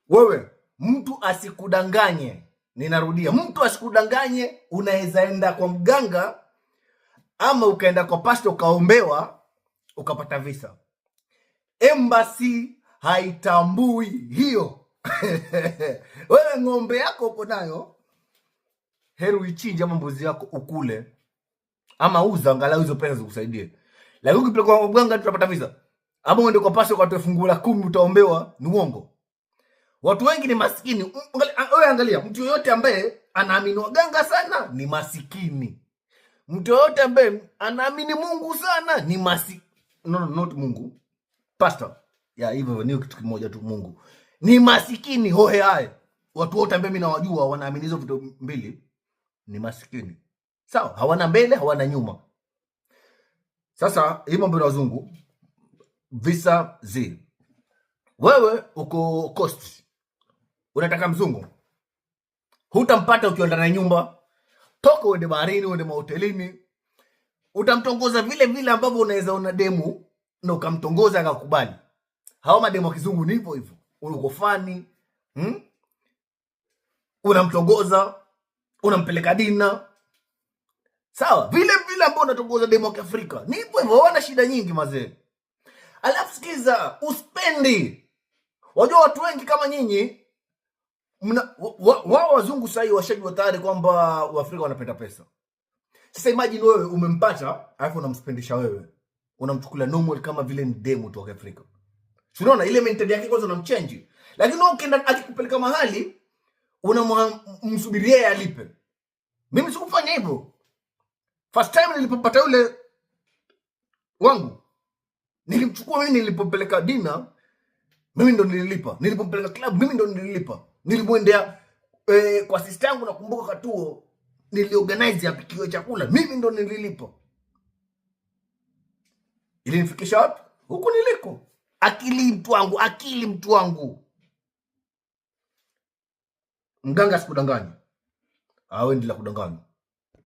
Wewe mtu asikudanganye, ninarudia, mtu asikudanganye. Unaweza enda kwa mganga ama ukaenda kwa pastor ukaombewa ukapata visa. Embassy haitambui hiyo. Wewe ng'ombe yako uko nayo, heri uichinje ama mbuzi yako ukule, ama uza angalau hizo pesa zikusaidie. Lakini ukipeleka kwa mganga tutapata visa, ama uende kwa pastor ukatoe fungu la 10 utaombewa, ni uongo. Watu wengi ni maskini. Wewe angalia, mtu yoyote ambaye anaamini waganga sana ni masikini. Mtu yoyote ambaye anaamini Mungu sana ni no, not Mungu. Pastor. Ya hivyo ni kitu kimoja tu, Mungu. Ni masikini hohe hai. Watu wote ambao mimi nawajua wanaamini hizo vitu mbili ni masikini. Sawa, hawana mbele, hawana nyuma. Sasa hii mambo ya wazungu visa zi. Wewe uko coast, unataka mzungu, hutampata ukiwa ndani ya nyumba. Toka uende baharini, uende mahotelini, utamtongoza vile vile ambavyo unaweza una demu na ukamtongoza akakubali. Hao mademu wa kizungu ni hivyo hivyo, uko fani, unamtongoza, unampeleka dina. Sawa, vile vile ambao unatongoza demu wa Kiafrika ni hivyo hivyo, hawana shida nyingi mazee. Alafu sikiza, uspendi. Wajua watu wengi kama nyinyi wao wazungu sasa washajua tayari kwamba Waafrika wanapenda pesa. Sasa imagine wewe umempata, alafu unamspendisha wewe. Unamchukulia normal kama vile ni demo tu wa Afrika. Unaona ile mentality yake kwanza unamchange. Lakini wewe ukienda akikupeleka mahali unamsubiria yeye alipe. Mimi sikufanya hivyo. First time nilipopata yule wangu, nilimchukua mimi, nilipopeleka dinner mimi ndo nililipa. Nilipompeleka club mimi ndo nililipa. Nilimwendea kwa sister yangu, nakumbuka katuo niliorganize apikiwe chakula, mimi ndo nililipa. Ilinifikisha wapi? Huko niliko. Akili mtu wangu. Mganga sikudanganya. Wewe ndila kudanganya.